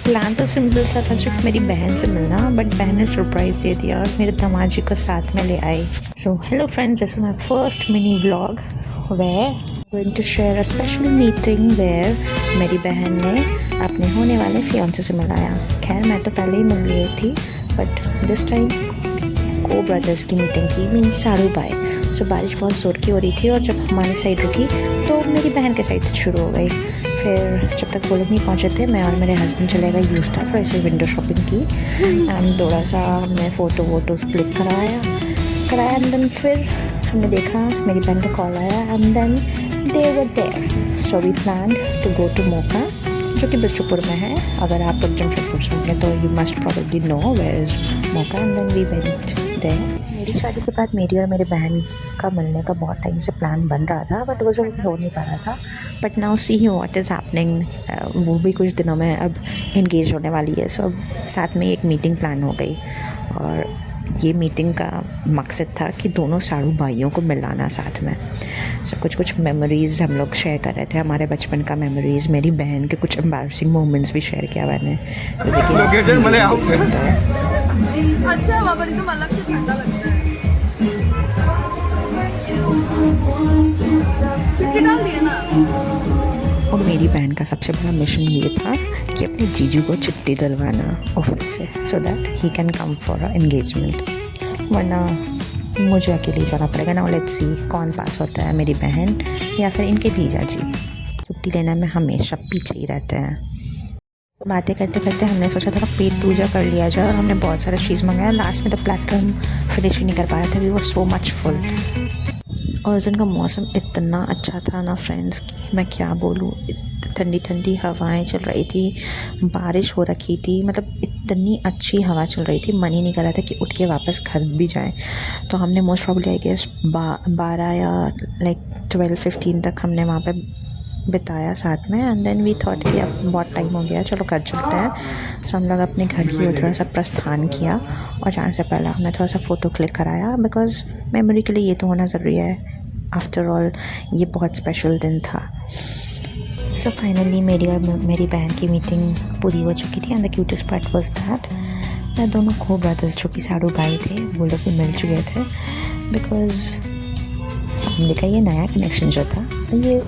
Plan तो simple सा था, सिर्फ मेरी बहन से मिलना, बट बहन ने सरप्राइज़ दे दिया और मेरे दामाद जी को साथ में ले आई। So hello friends, this is my first mini vlog we're going to share a special meeting where मेरी बहन ने अपने होने वाले फियांसे से मिलाया। खैर मैं तो पहले ही मिल गई थी, बट दिस टाइम को ब्रदर्स की मीटिंग थी, मीन साड़ू बाय। सो बारिश बहुत ज़ोर की हो रही थी और जब हमारी साइड रुकी तो मेरी बहन के साइड से शुरू हो गई। फिर जब तक वो लोग नहीं पहुँचे थे, मैं और मेरे हस्बैंड चले गए यू स्टार और ऐसे विंडो शॉपिंग की एंड थोड़ा सा हमने फ़ोटो वोटो क्लिक कराया एंड देन फिर हमने देखा मेरी बहन का कॉल आया and then they were there. So we plan to go to Moka, जो कि बिस्टुपुर में है। अगर आप लोग जमशेदपुर से होंगे तो you must probably know where is Mocha and then we went there. मेरी शादी के बाद मेरी और मेरी बहन का मिलने का बहुत टाइम से प्लान बन रहा था, बट वो जो हो नहीं पा रहा था। But now see what is happening, वो भी कुछ दिनों में अब इंगेज होने वाली है। सो अब साथ में एक मीटिंग प्लान हो गई और ये मीटिंग का मकसद था कि दोनों साड़ू भाइयों को मिलाना साथ में। सो कुछ मेमोरीज़ हम लोग शेयर कर रहे थे, हमारे बचपन का मेमोरीज़। मेरी बहन के कुछ एम्बारसिंग मोमेंट्स भी शेयर किया मैंने, जैसे कि अच्छा वहाँ पर एकदम अलग से ठंडा लगता है। चिट्ठी डाल दिए ना। और मेरी बहन का सबसे बड़ा मिशन ये था कि अपने जीजू को चिट्ठी डलवाना ऑफिस से, so that he can come for a engagement, वरना मुझे अकेले जाना पड़ेगा। ना लेट्स सी कौन पास होता है, मेरी बहन या फिर इनके जीजा जी। छुट्टी लेने में हमेशा पीछे ही रहते हैं। तो बातें करते करते हमने सोचा थोड़ा पेट पूजा कर लिया जाए और हमने बहुत सारा चीज़ मंगाया। लास्ट में तो प्लेटफॉर्म फिनिश ही नहीं कर पा रहे थे, we were so much full. और उस दिन का मौसम इतना अच्छा था ना फ्रेंड्स, कि मैं क्या बोलूँ। ठंडी ठंडी हवाएं चल रही थी, बारिश हो रखी थी, मतलब इतनी अच्छी हवा चल रही थी, मन ही नहीं कर रहा था कि उठ के वापस घर भी जाएं। तो हमने मोस्ट प्रॉब्ली आई गेस 12 या लाइक 12-15 तक हमने वहाँ पे बिताया साथ में। एंड देन वी थॉट कि अब बहुत टाइम हो गया, चलो घर चलते हैं। सो हम लोग अपने घर की ओर थोड़ा सा प्रस्थान किया और जाने से पहले हमने थोड़ा सा फ़ोटो क्लिक कराया, बिकॉज़ मेमोरी के लिए ये तो होना ज़रूरी है। आफ्टर ऑल ये बहुत स्पेशल दिन था। सो फाइनली मेरी और मेरी बहन की मीटिंग पूरी हो चुकी थी and the cutest part was that मैं दोनों को ब्रदर्स जो कि साड़ू भाई थे वो लोग भी मिल चुके थे, बिकॉज़ फैमिली का ये नया कनेक्शन जो था, ये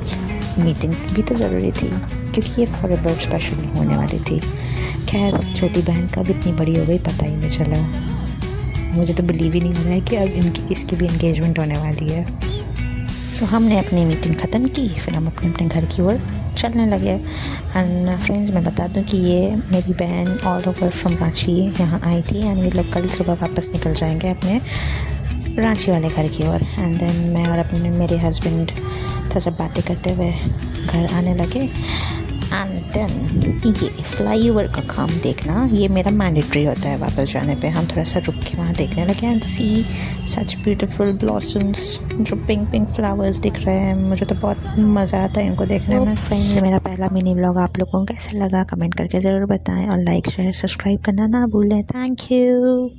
मीटिंग भी तो ज़रूरी थी क्योंकि ये फॉरएवर स्पेशल होने वाली थी। खैर छोटी बहन कब इतनी बड़ी हो गई पता ही नहीं चला। मुझे तो बिलीव ही नहीं हो रहा है कि अब इसकी भी एंगेजमेंट होने वाली है। सो हमने अपनी मीटिंग ख़त्म की, फिर हम अपने अपने घर की ओर चलने लगे। एंड फ्रेंड्स मैं बता दूं कि ये मेरी बहन ऑल ओवर फ्रॉम रांची यहाँ आई थी एंड ये लोग कल सुबह वापस निकल जाएंगे अपने रांची वाले घर की ओर। एंड देन मैं और अपने मेरे हस्बैंड थोड़ा सा बातें करते हुए घर आने लगे। एंड देन ये फ्लाईओवर का काम देखना ये मेरा मैंडेटरी होता है। वापस जाने पे हम थोड़ा सा रुक के वहाँ देखने लगे and see such beautiful blossoms, जो पिंक पिंक फ्लावर्स दिख रहे हैं। मुझे तो बहुत मज़ा आता है इनको देखने में। फ्रेंड्स मेरा पहला मिनी व्लॉग आप लोगों को कैसा लगा कमेंट करके ज़रूर बताएं और लाइक शेयर सब्सक्राइब करना ना भूलें। Thank you.